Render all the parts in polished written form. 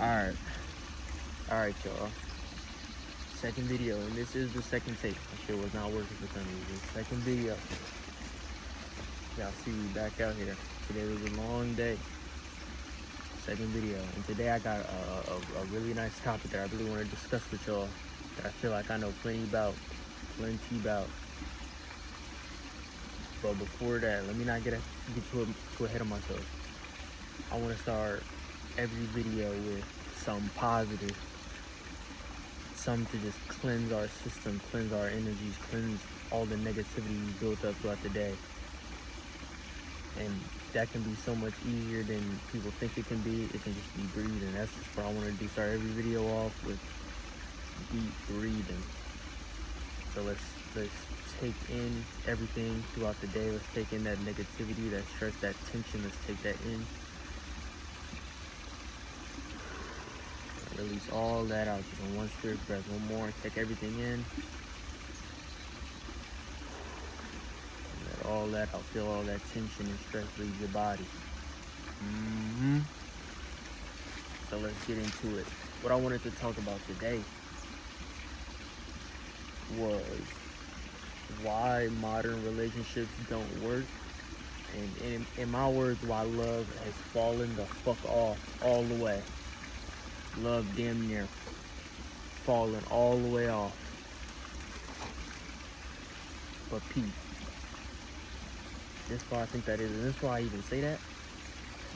Alright, alright, y'all. Second video, and this is the second take. My shit was not working for some reason. Second video. Y'all see me back out here. Today was a long day. Second video, and today I got a really nice topic that I really want to discuss with y'all. That I feel like I know plenty about. But before that, let me not get too ahead of myself. I want to start every video with some positive, some to just cleanse our system, cleanse our energies, cleanse all the negativity we built up throughout the day. And that can be so much easier than people think it can be. It can just be breathing. That's just what I want to do. Start every video off with deep breathing. So let's take in everything throughout the day. Let's take in that negativity, that stress, that tension. Let's take that in. Release all that out. Just on one spirit breath. One more. Take everything in. Let all that out. Feel all that tension and stress leave your body. So let's get into it. What I wanted to talk about today was why modern relationships don't work. And in my words, why love has fallen the fuck off all the way. Love damn near falling all the way off. But Pete, that's why I think that is, and that's why I even say that,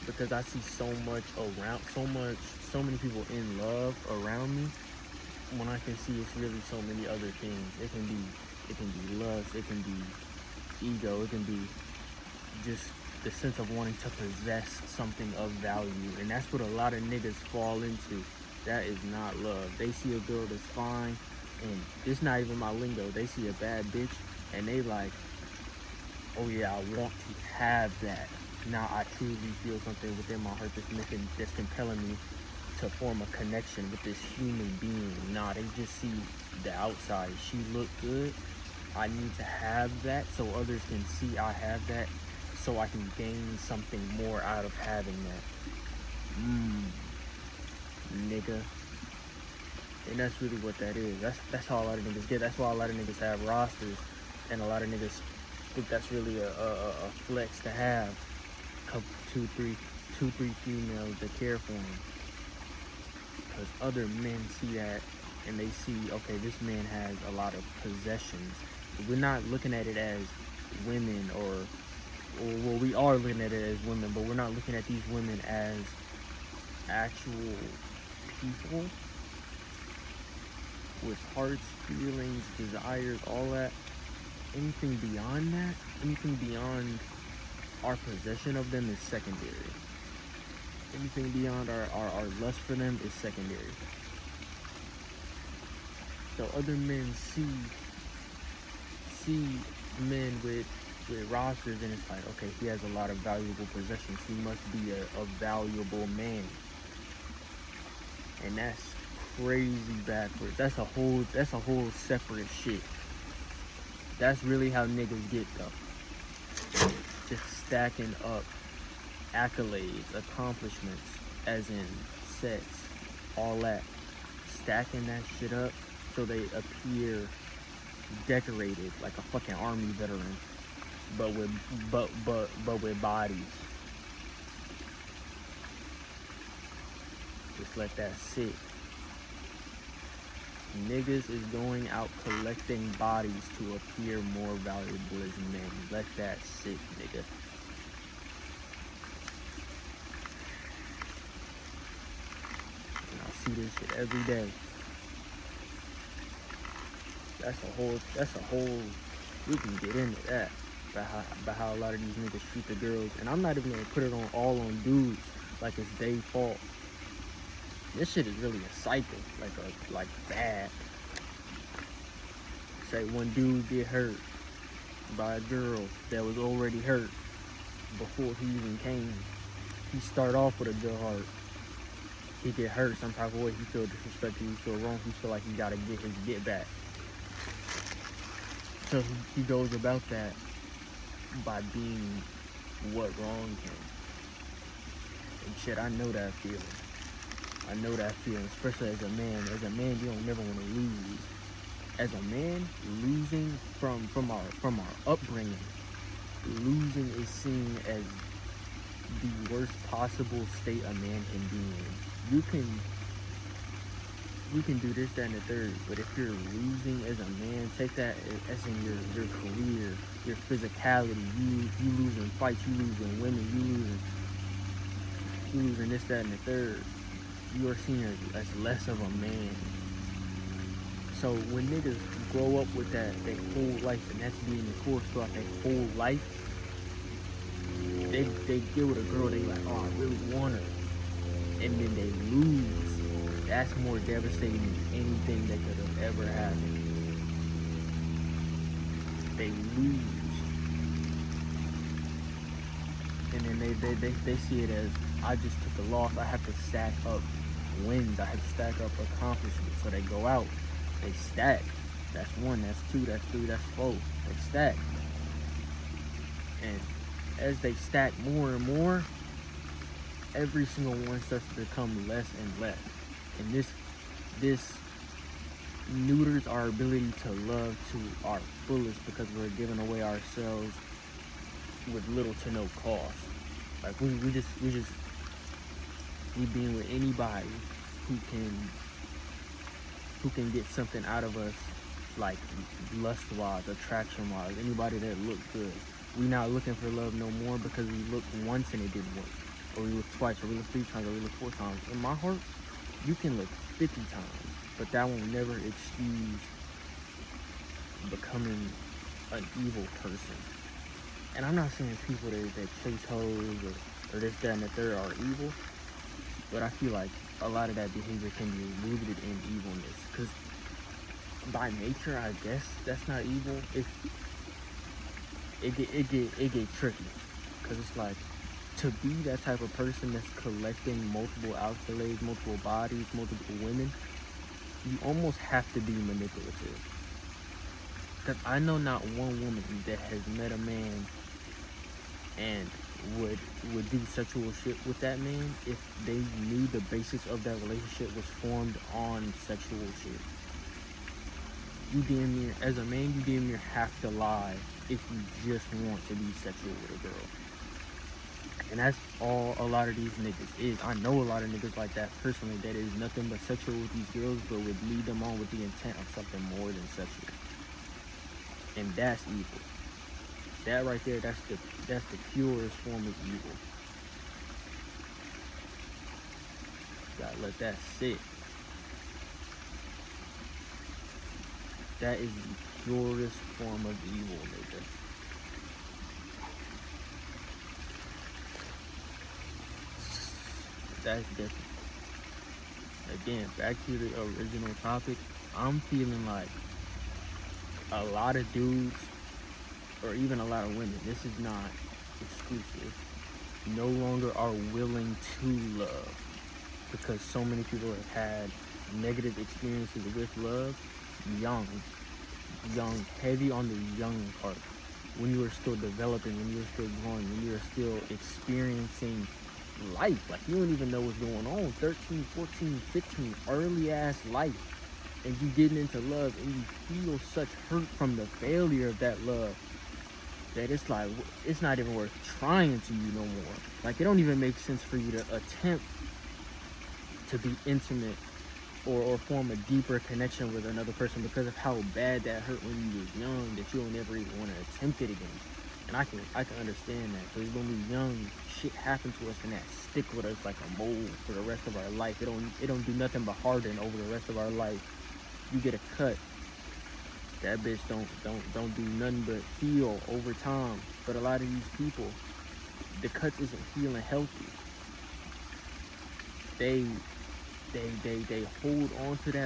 because I see so much around, so many people in love around me, when I can see it's really so many other things. It can be lust, it can be ego, it can be just the sense of wanting to possess something of value. And that's what a lot of niggas fall into. That is not love. They see a girl that's fine, and it's not even my lingo. They see a bad bitch, and they like, oh yeah, I want to have that. Now I truly feel something within my heart that's compelling me to form a connection with this human being. Nah, they just see the outside. She look good. I need to have that so others can see I have that, so I can gain something more out of having that. Nigga. And that's really what that is. That's how a lot of niggas get. That's why a lot of niggas have rosters, and a lot of niggas think that's really a flex to have. Two, three females that care for them. Because other men see that, and they see, okay, this man has a lot of possessions. We're not looking at it as women, or well, we are looking at it as women, but we're not looking at these women as actual people with hearts, feelings, desires, all that. Anything beyond that, anything beyond our possession of them is secondary. Anything beyond our lust for them is secondary. So other men see men with rosters, and it's like, okay, he has a lot of valuable possessions. He must be a valuable man. And that's crazy backwards. That's a whole separate shit. That's really how niggas get though. Just stacking up accolades, accomplishments, as in sex, all that. Stacking that shit up so they appear decorated like a fucking army veteran, but with bodies. Just let that sit. Niggas is going out collecting bodies to appear more valuable as men. Let that sit, nigga. And I see this shit every day. That's a whole, we can get into that. About how a lot of these niggas treat the girls. And I'm not even gonna put it all on dudes like it's their fault. This shit is really a cycle, like bad. Say one dude get hurt by a girl that was already hurt before he even came. He start off with a good heart. He get hurt some type of way. He feel disrespected. He feel wrong. He feel like he gotta get his get back. So he goes about that by being what wronged him. And shit, I know that feeling. I know that feeling, especially as a man. As a man, you don't never want to lose. As a man, losing from our upbringing, losing is seen as the worst possible state a man can be in. You can do this, that, and the third, but if you're losing as a man, take that as in your career, your physicality. You losing fights, you losing women, you losing this, that, and the third. You are seen as less of a man. So when niggas grow up with that their whole life, and that's being enforced throughout their whole life, they get with a girl, they like, oh, I really want her, and then they lose. That's more devastating than anything that could have ever happened. They lose, and then they see it as, I just took a loss. I have to stack up wins. I have to stack up accomplishments. So they go out, they stack. That's 1, that's 2, that's 3, that's 4. They stack, and as they stack more and more, every single one starts to become less and less. And this neuters our ability to love to our fullest, because we're giving away ourselves with little to no cost. Like we being with anybody who can get something out of us, like lust wise, attraction wise, anybody that look good. We not looking for love no more because we looked once and it didn't work, or we looked twice, or we looked 3 times, or we looked 4 times. In my heart, you can look 50 times, but that will never excuse becoming an evil person. And I'm not saying people that chase hoes or this, that, and the third are evil, but I feel like a lot of that behavior can be rooted in evilness. Because by nature, I guess that's not evil. It get tricky, because it's like, to be that type of person that's collecting multiple accolades, multiple bodies, multiple women, you almost have to be manipulative. Because I know not one woman that has met a man and would do sexual shit with that man if they knew the basis of that relationship was formed on sexual shit. You damn near, as a man, you damn near have to lie if you just want to be sexual with a girl. And that's all a lot of these niggas is. I know a lot of niggas like that personally, that is nothing but sexual with these girls, but would lead them on with the intent of something more than sexual. And that's evil. That right there, that's the purest form of evil. Gotta let that sit. That is the purest form of evil, nigga. That's different. Again, back to the original topic, I'm feeling like a lot of dudes, or even a lot of women, this is not exclusive, no longer are willing to love, because so many people have had negative experiences with love young, heavy on the young part, when you are still developing, when you are still growing, when you are still experiencing life. Like, you don't even know what's going on. 13, 14, 15, early ass life, and you getting into love, and you feel such hurt from the failure of that love, that it's like, it's not even worth trying to you no more. Like, it don't even make sense for you to attempt to be intimate or form a deeper connection with another person, because of how bad that hurt when you was young, that you'll never even want to attempt it again. And I can understand that, because when we're young, shit happened to us, and that stick with us like a mold for the rest of our life. It don't do nothing but harden over the rest of our life. You get a cut, that bitch don't do nothing but heal over time. But a lot of these people, the cuts isn't healing healthy. They hold on to that